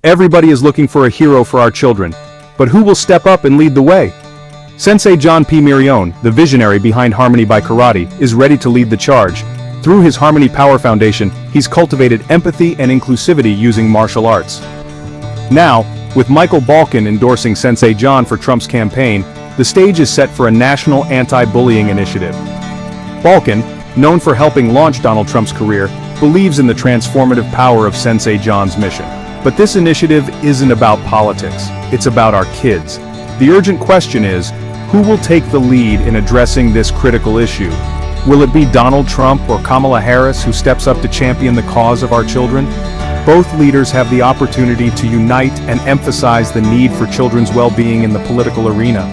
Everybody is looking for a hero for our children, but who will step up and lead the way? Sensei John P. Mirrione, the visionary behind Harmony by Karate, is ready to lead the charge. Through his Harmony Power Foundation, he's cultivated empathy and inclusivity using martial arts. Now, with Michael Balkin endorsing Sensei John for Trump's campaign, the stage is set for a national anti-bullying initiative. Balkin, known for helping launch Donald Trump's career, believes in the transformative power of Sensei John's mission. But this initiative isn't about politics, it's about our kids. The urgent question is, who will take the lead in addressing this critical issue? Will it be Donald Trump or Kamala Harris who steps up to champion the cause of our children? Both leaders have the opportunity to unite and emphasize the need for children's well-being in the political arena.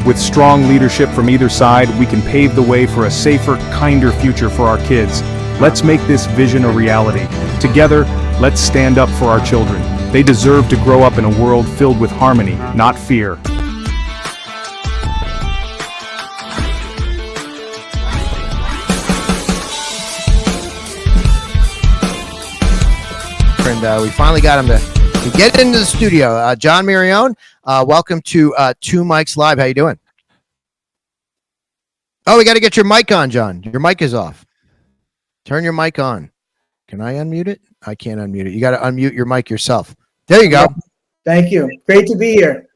With strong leadership from either side, we can pave the way for a safer, kinder future for our kids. Let's make this vision a reality. Together, let's stand up for our children. They deserve to grow up in a world filled with harmony, not fear. And we finally got him to get into the studio. John Mirrione, welcome to Two Mics Live. How you doing? Oh, we got to get your mic on, John. Your mic is off. Turn your mic on. Can I unmute it? I can't unmute it. You got to unmute your mic yourself. There you go. Thank you. Great to be here.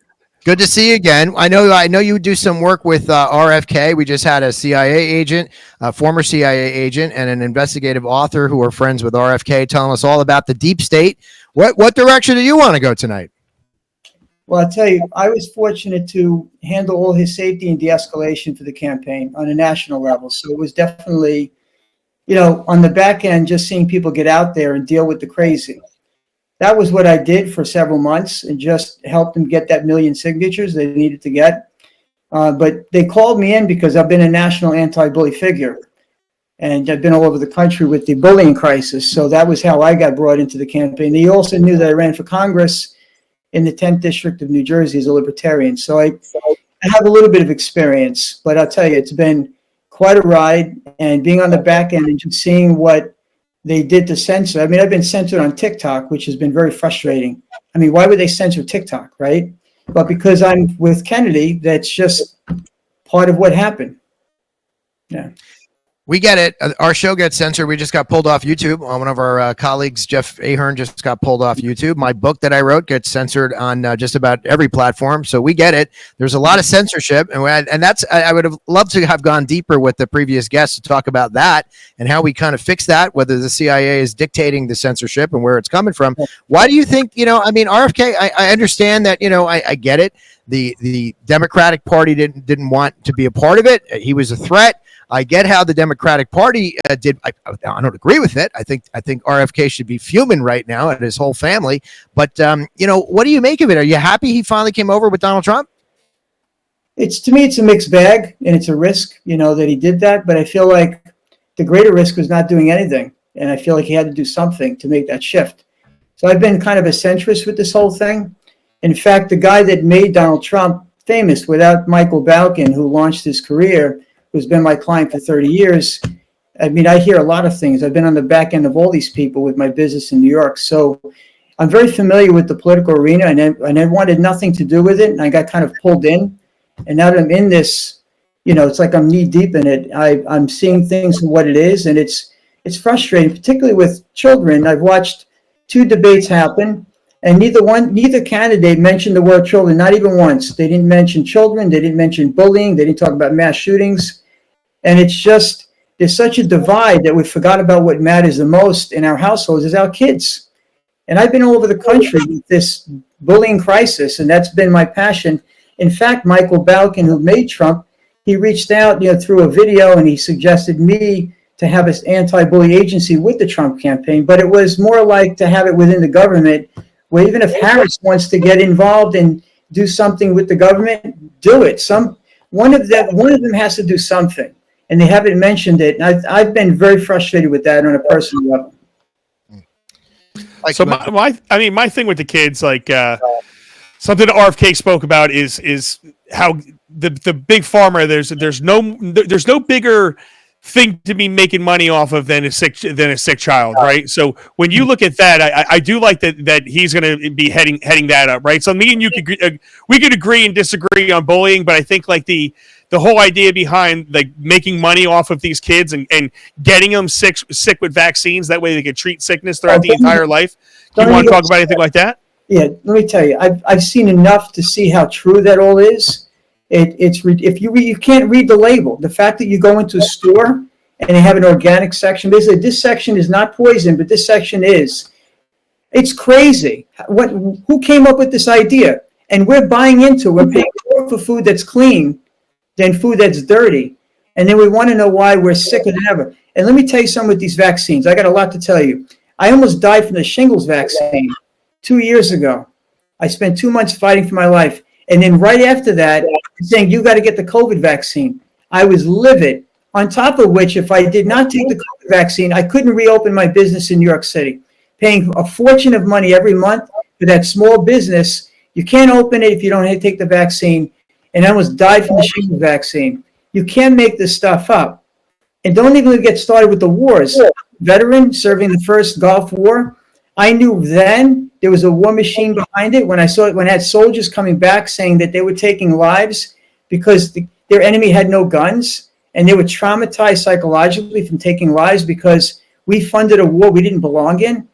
Good to see you again. I know you do some work with RFK. We just had a CIA agent, a former CIA agent, and an investigative author who are friends with RFK telling us all about the deep state. What direction do you want to go tonight? Well, I'll tell you, I was fortunate to handle all his safety and de-escalation for the campaign on a national level. So it was definitely, on the back end, just seeing people get out there and deal with the crazy. That was what I did for several months and just helped them get that million signatures they needed to get. But they called me in because I've been a national anti-bully figure. And I've been all over the country with the bullying crisis. So that was how I got brought into the campaign. They also knew that I ran for Congress in the 10th District of New Jersey as a libertarian. So I have a little bit of experience. But I'll tell you, it's been quite a ride. And being on the back end and just seeing what they did to censor. I mean, I've been censored on TikTok, which has been very frustrating. I mean, why would they censor TikTok, right? But because I'm with Kennedy, that's just part of what happened. Yeah. We get it. Our show gets censored. We just got pulled off YouTube. One of our colleagues, Jeff Ahern, just got pulled off YouTube. My book that I wrote gets censored on just about every platform. So we get it. There's a lot of censorship. And that's, I would have loved to have gone deeper with the previous guests to talk about that and how we kind of fix that, whether the CIA is dictating the censorship and where it's coming from. Why do you think, RFK, I understand that, I get it. The Democratic Party didn't want to be a part of it. He was a threat. I get how the Democratic Party did. I don't agree with it. I think RFK should be fuming right now at his whole family. But what do you make of it? Are you happy he finally came over with Donald Trump? To me, it's a mixed bag, and it's a risk, that he did that. But I feel like the greater risk was not doing anything, and I feel like he had to do something to make that shift. So I've been kind of a centrist with this whole thing. In fact, the guy that made Donald Trump famous, without Michael Balkin, who launched his career, who's been my client for 30 years. I mean, I hear a lot of things. I've been on the back end of all these people with my business in New York. So I'm very familiar with the political arena, and I wanted nothing to do with it. And I got kind of pulled in. And now that I'm in this, it's like I'm knee deep in it. I'm seeing things for what it is. And it's frustrating, particularly with children. I've watched 2 debates happen, and neither candidate mentioned the word children, not even once. They didn't mention children. They didn't mention bullying. They didn't talk about mass shootings. And it's just, there's such a divide that we forgot about what matters the most in our households is our kids. And I've been all over the country with this bullying crisis, and that's been my passion. In fact, Michael Balkin, who made Trump, he reached out, through a video, and he suggested me to have an anti-bully agency with the Trump campaign. But it was more like to have it within the government, where even if Harris wants to get involved and do something with the government, do it. One of them has to do something. And they haven't mentioned it. And I've been very frustrated with that on a personal level. So my thing with the kids, like something that RFK spoke about is how the big pharma there's no bigger thing to be making money off of than a sick child, right? So when you look at that, I do like that he's going to be heading that up, right? So me and you we could agree and disagree on bullying, but I think like the whole idea behind like making money off of these kids and getting them sick with vaccines, that way they can treat sickness throughout the entire life. Do you want to talk about anything like that? Yeah, let me tell you, I've seen enough to see how true that all is. If you can't read the label, the fact that you go into a store and they have an organic section, basically this section is not poison, but this section is. It's crazy. Who came up with this idea? And we're paying more for food that's clean than food that's dirty. And then we want to know why we're sicker than ever. And let me tell you something with these vaccines. I got a lot to tell you. I almost died from the shingles vaccine 2 years ago. I spent 2 months fighting for my life. And then right after that, saying, you got to get the COVID vaccine. I was livid. On top of which, if I did not take the COVID vaccine, I couldn't reopen my business in New York City. Paying a fortune of money every month for that small business. You can't open it if you don't take the vaccine. And I almost died from the shingles vaccine. You can't make this stuff up. And don't even get started with the wars. Veteran serving the first Gulf War. I knew then there was a war machine behind it when I had soldiers coming back saying that they were taking lives because their enemy had no guns, and they were traumatized psychologically from taking lives because we funded a war we didn't belong in.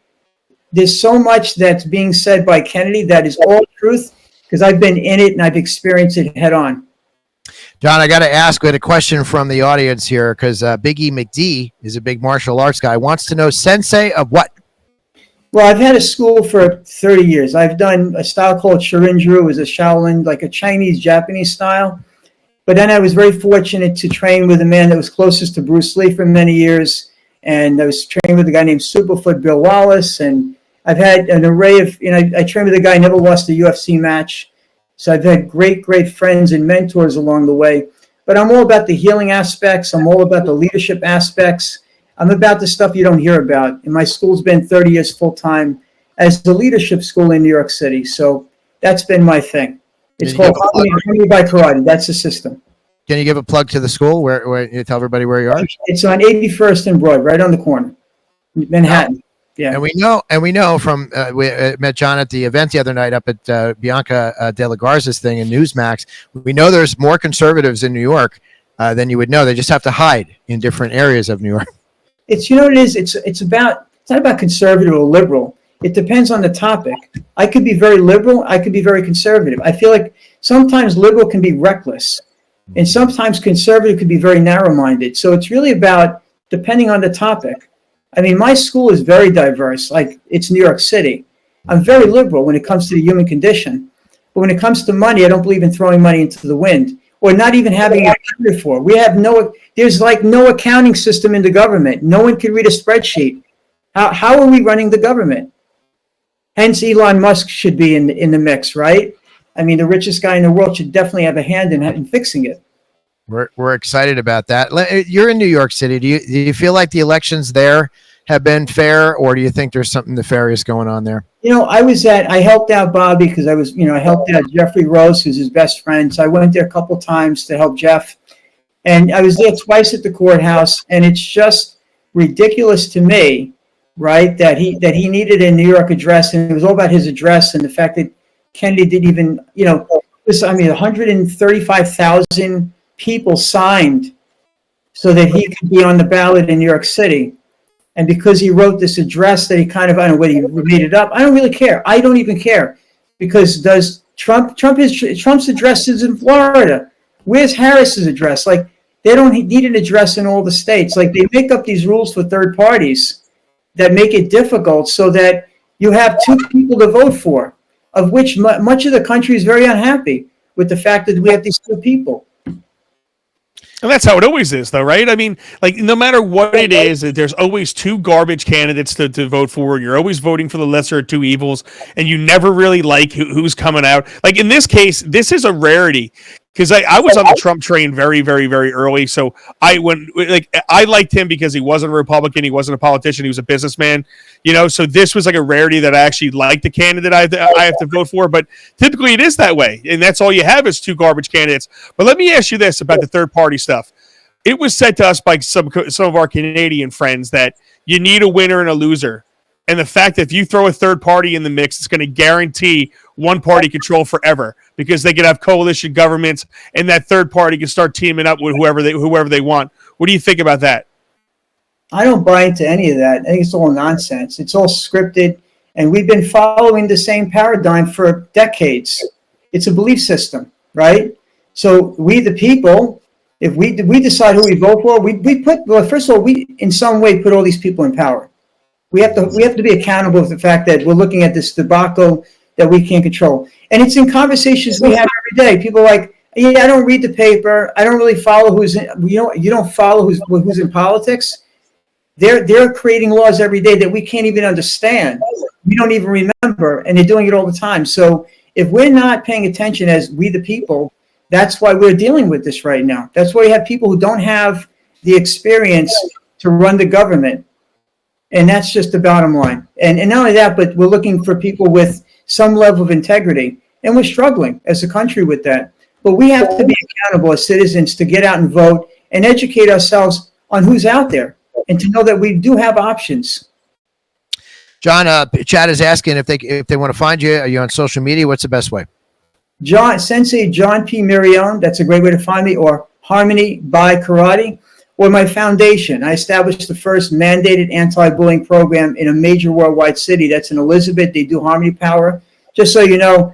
There's so much that's being said by Kennedy that is all truth because I've been in it and I've experienced it head on. John, I got to ask, we had a question from the audience here because Big E McD is a big martial arts guy, wants to know sensei of what? Well, I've had a school for 30 years. I've done a style called Shirinju. It was a Shaolin, like a Chinese-Japanese style. But then I was very fortunate to train with a man that was closest to Bruce Lee for many years. And I was trained with a guy named Superfoot Bill Wallace. And I've had an array of, I trained with a guy who never lost a UFC match. So I've had great, great friends and mentors along the way. But I'm all about the healing aspects. I'm all about the leadership aspects. I'm about the stuff you don't hear about. And my school's been 30 years full-time as the leadership school in New York City. So that's been my thing. It's called Harmony by Karate. That's the system. Can you give a plug to the school? Where you tell everybody where you are? It's on 81st and Broad, right on the corner, Manhattan. Yeah. And we know from we met John at the event the other night up at Bianca De La Garza's thing in Newsmax. We know there's more conservatives in New York than you would know. They just have to hide in different areas of New York. It's what it is. It's not about conservative or liberal. It depends on the topic. I could be very liberal. I could be very conservative. I feel like sometimes liberal can be reckless, and sometimes conservative could be very narrow-minded. So it's really about depending on the topic. I mean, my school is very diverse. Like, it's New York City. I'm very liberal when it comes to the human condition. But when it comes to money, I don't believe in throwing money into the wind or not even having it accounted for. There's like no accounting system in the government. No one can read a spreadsheet. How are we running the government? Hence, Elon Musk should be in the mix, right? I mean, the richest guy in the world should definitely have a hand in fixing it. We're excited about that. You're in New York City. Do you feel like the elections there have been fair, or do you think there's something nefarious going on there? I helped out Bobby because I helped out Jeffrey Rose, who's his best friend. So I went there a couple times to help Jeff. And I was there twice at the courthouse, and it's just ridiculous to me, right, that he needed a New York address, and it was all about his address and the fact that Kennedy didn't even, 135,000 people signed so that he could be on the ballot in New York City. And because he wrote this address that he kind of, I don't know whether he made it up. I don't really care. I don't even care. Because Trump's address is in Florida. Where's Harris's address? Like, they don't need an address in all the states. Like, they make up these rules for third parties that make it difficult so that you have two people to vote for, of which much of the country is very unhappy with the fact that we have these two people. And that's how it always is, though, right? I mean, like, no matter what it is, there's always two garbage candidates to vote for, and you're always voting for the lesser of two evils, and you never really like who's coming out. Like, in this case, this is a rarity, because I was on the Trump train very, very, very early, so I liked him because he wasn't a Republican, he wasn't a politician, he was a businessman, so this was like a rarity that I actually liked the candidate I have to vote for, but typically it is that way, and that's all you have is two garbage candidates. But let me ask you this about the third party stuff. it was said to us by some of our Canadian friends that you need a winner and a loser. And the fact that if you throw a third party in the mix, it's going to guarantee one party control forever because they could have coalition governments and that third party can start teaming up with whoever they want. What do you think about that? I don't buy into any of that. I think it's all nonsense. It's all scripted, and we've been following the same paradigm for decades. It's a belief system, right? So we, the people, if we decide who we vote for, we put, well, first of all, we in some way put all these people in power. We have to be accountable for the fact that we're looking at this debacle that we can't control. And it's in conversations we have every day. People are like, yeah, I don't read the paper. I don't really follow who's in, you don't follow who's in politics. They're creating laws every day that we can't even understand. We don't even remember, and they're doing it all the time. So if we're not paying attention as we the people, that's why we're dealing with this right now. That's why you have people who don't have the experience to run the government. And that's just the bottom line. And not only that, but we're looking for people with some level of integrity. And we're struggling as a country with that. But we have to be accountable as citizens to get out and vote and educate ourselves on who's out there and to know that we do have options. John, Chad is asking if they want to find you. Are you on social media? What's the best way? Sensei John P. Mirrione, that's a great way to find me, or Harmony by Karate. Or my foundation. I established the first mandated anti-bullying program in a major worldwide city. That's in Elizabeth. They do Harmony Power. Just so you know,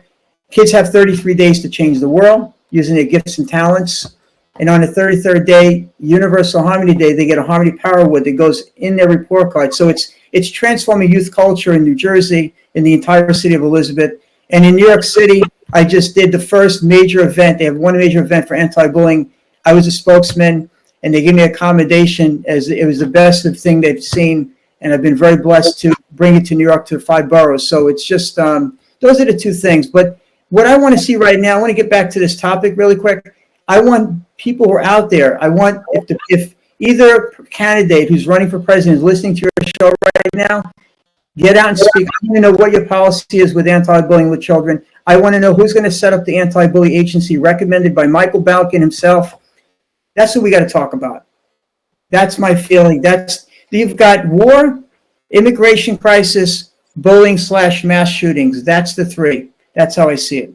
kids have 33 days to change the world using their gifts and talents. And on the 33rd day, Universal Harmony Day, they get a Harmony Power Award that goes in their report card. So it's transforming youth culture in New Jersey, in the entire city of Elizabeth. And in New York City, I just did the first major event. They have one major event for anti-bullying. I was a spokesman. And they give me a commendation as it was the best thing they've seen. And I've been very blessed to bring it to New York to 5 boroughs. So it's just, those are the two things. But what I want to see right now, I want to get back to this topic really quick. I want people who are out there. I want, if either candidate who's running for president is listening to your show right now, get out and speak. I want to know what your policy is with anti-bullying with children. I want to know who's going to set up the anti-bully agency recommended by Michael Balkin himself. That's what we got to talk about. That's my feeling. You've got war, immigration crisis, bullying / mass shootings. That's the three. That's how I see it.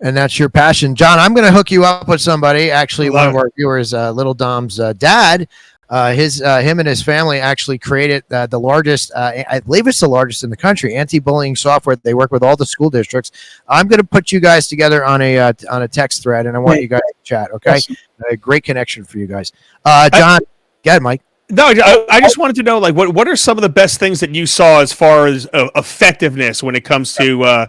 And that's your passion. John, I'm going to hook you up with somebody. Actually, one of our viewers, Little Dom's dad, him and his family actually created the largest, I believe it's the largest in the country, anti-bullying software. They work with all the school districts. I'm going to put you guys together on a text thread, and I want you guys to chat, okay? Yes. A great connection for you guys. John, go ahead, Mike. No, I just wanted to know, like, what are some of the best things that you saw as far as effectiveness when it comes to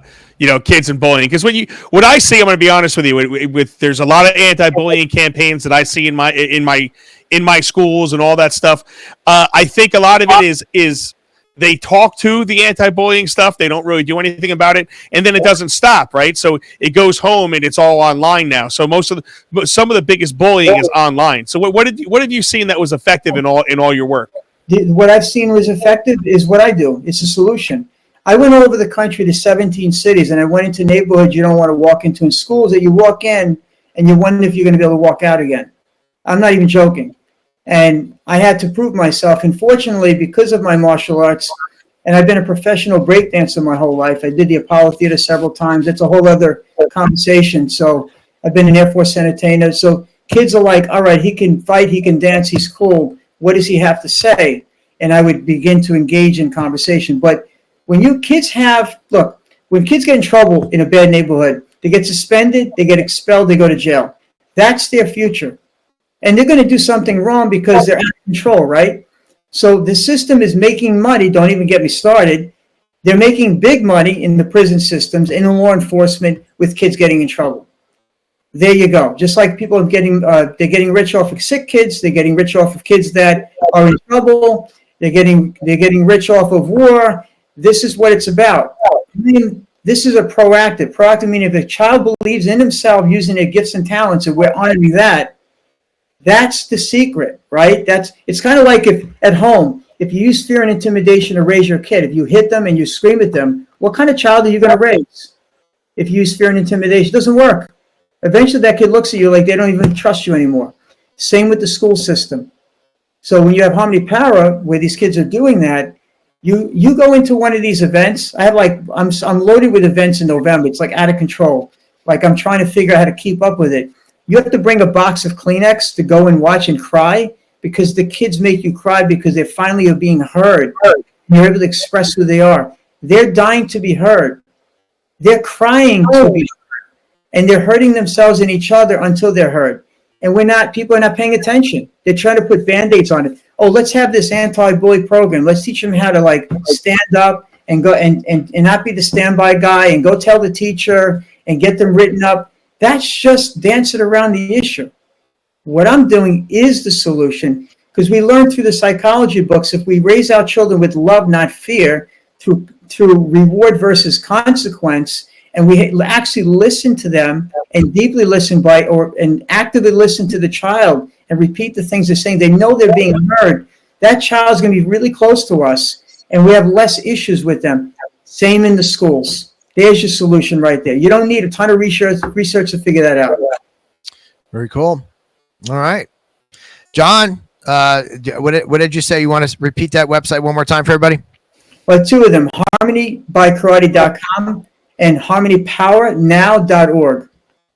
kids and bullying? Because what I see, I'm going to be honest with you, there's a lot of anti-bullying campaigns that I see in my schools and all that stuff. I think a lot of it is they talk to the anti-bullying stuff. They don't really do anything about it, and then it doesn't stop, right? So it goes home and it's all online now. So some of the biggest bullying is online. So what have you seen that was effective in all your work? What I've seen was effective is what I do. It's a solution. I went all over the country to 17 cities, and I went into neighborhoods you don't want to walk into, in schools that you walk in and you wonder if you're going to be able to walk out again. I'm not even joking. And I had to prove myself. And fortunately, because of my martial arts, and I've been a professional breakdancer my whole life. I did the Apollo Theater several times. It's a whole other conversation. So I've been an Air Force entertainer. So kids are like, all right, he can fight, he can dance, he's cool. What does he have to say? And I would begin to engage in conversation. But when kids get in trouble in a bad neighborhood, they get suspended, they get expelled, they go to jail. That's their future. And they're going to do something wrong because they're out of control, right? So the system is making money. Don't even get me started. They're making big money in the prison systems and in law enforcement with kids getting in trouble. There you go. Just like people are they're getting rich off of sick kids. They're getting rich off of kids that are in trouble. They're getting rich off of war. This is what it's about. I mean, this is a proactive. Proactive meaning if a child believes in himself using their gifts and talents, and we're honoring that, that's the secret, right? It's kind of like if at home, if you use fear and intimidation to raise your kid, if you hit them and you scream at them, what kind of child are you going to raise? If you use fear and intimidation, it doesn't work. Eventually that kid looks at you like they don't even trust you anymore. Same with the school system. So when you have Harmony Para, where these kids are doing that, you go into one of these events. I have I'm loaded with events in November. It's like out of control. Like I'm trying to figure out how to keep up with it. You have to bring a box of Kleenex to go and watch and cry, because the kids make you cry because they finally are being heard. They're able to express who they are. They're dying to be heard. They're crying to be heard. And they're hurting themselves and each other until they're heard. And people are not paying attention. They're trying to put Band-Aids on it. Oh, let's have this anti-bully program. Let's teach them how to stand up and go and not be the standby guy and go tell the teacher and get them written up. That's just dancing around the issue. What I'm doing is the solution, because we learn through the psychology books, if we raise our children with love, not fear, through reward versus consequence, and we actually listen to them and deeply listen and actively listen to the child and repeat the things they're saying, they know they're being heard. That child's going to be really close to us, and we have less issues with them. Same in the schools. There's your solution right there. You don't need a ton of research to figure that out. Very cool. All right. John, what did you say? You want to repeat that website one more time for everybody? Well, two of them, harmonybykarate.com and harmonypowernow.org.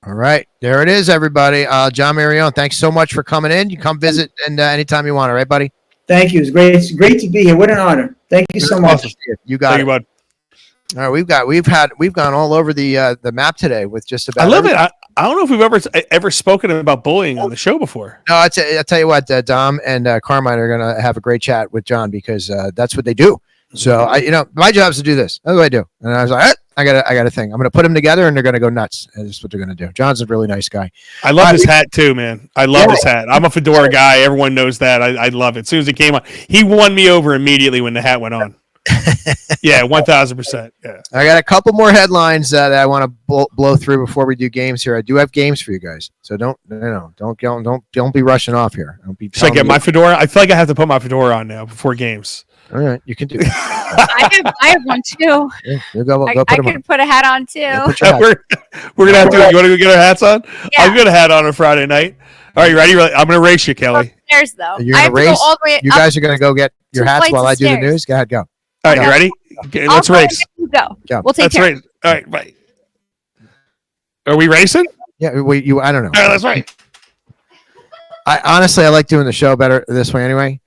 All right. There it is, everybody. John Mirrione, thanks so much for coming in. You come visit and anytime you want. All right, buddy? Thank you. It's great to be here. What an honor. Thank you so much. You got it. Bud. All right, we've gone all over the map today with just about. I love it. I don't know if we've ever spoken about bullying on the show before. No, I tell you what, Dom and Carmine are going to have a great chat with John, because that's what they do. So my job is to do this. That's what I do. And I was like, I got a thing. I'm going to put them together, and they're going to go nuts. And that's what they're going to do. John's a really nice guy. I love his hat too, man. I love his hat. I'm a fedora guy. Everyone knows that. I love it. As soon as it came on, he won me over immediately when the hat went on. Yeah, 1,000%. Yeah. I got a couple more headlines that I want to blow through before we do games here. I do have games for you guys, so don't be rushing off here. Should I get my fedora? I feel like I have to put my fedora on now before games. All right, you can do it. I have one too. Yeah, I could put a hat on too. Yeah, we're gonna have to. You want to go get our hats on? Yeah. I'll get a hat on Friday night. All right, you ready? I'm gonna race you, Kelly. Stairs though. You're gonna race. Go all the way you guys are gonna go get your hats while I do the news. Go ahead, go. All right, you ready? Okay, let's race. Go. We'll take care. Race. All right, bye. Are we racing? Yeah, I don't know. All right, that's right. I honestly like doing the show better this way anyway,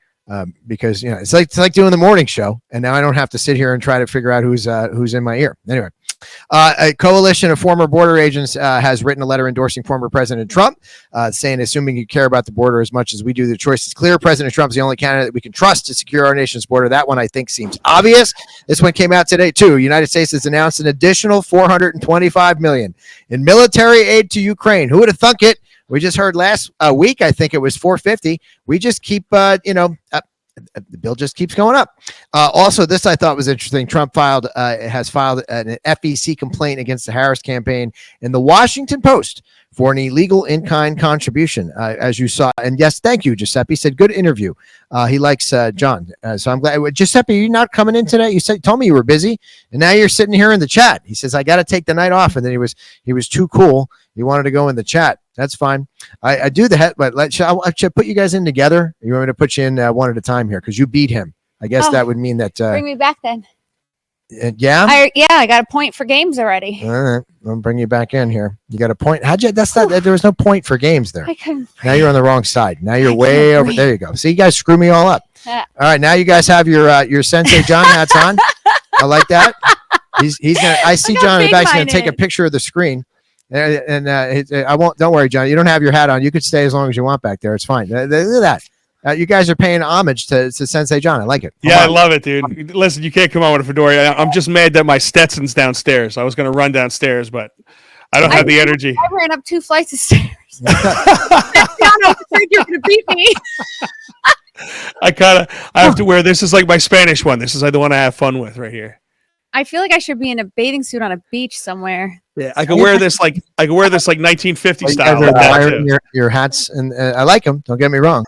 because it's like doing the morning show, and now I don't have to sit here and try to figure out who's in my ear. Anyway, a coalition of former border agents has written a letter endorsing former President Trump, saying, assuming you care about the border as much as we do, the choice is clear. President Trump is the only candidate we can trust to secure our nation's border. That one, I think, seems obvious. This one came out today, too. United States has announced an additional $425 million in military aid to Ukraine. Who would have thunk it? We just heard last week, I think it was 450. We just keep, the bill just keeps going up. Also, this I thought was interesting. Trump has filed an FEC complaint against the Harris campaign in the Washington Post for an illegal in-kind contribution, as you saw. And yes, thank you, Giuseppe. He said, good interview. He likes John. So I'm glad. Giuseppe, you're not coming in today? You told me you were busy, and now you're sitting here in the chat. He says, I got to take the night off. And then he was too cool. He wanted to go in the chat. That's fine. I do the head, but should I put you guys in together? You want me to put you in one at a time here? Because you beat him. I guess that would mean that. Bring me back then. Yeah? I got a point for games already. All right. I'll bring you back in here. You got a point. There was no point for games there. Now you're on the wrong side. Now you're way over. There you go. See, you guys screw me all up. All right. Now you guys have your Sensei John hats on. I like that. He's gonna. I see John in the back. He's gonna take a picture of the screen. And I won't. Don't worry, John. You don't have your hat on. You could stay as long as you want back there. It's fine. Look at that. You guys are paying homage to Sensei John. I like it. I love it, dude. Listen, you can't come on with a fedora. I'm just mad that my Stetson's downstairs. I was going to run downstairs, but I don't have the energy. I ran up 2 flights of stairs. I was afraid you were going to beat me. I have to wear this. Is like my Spanish one. This is like the one I have fun with right here. I feel like I should be in a bathing suit on a beach somewhere. Yeah, I could wear this like 1950 style. Like your hats, and I like them. Don't get me wrong.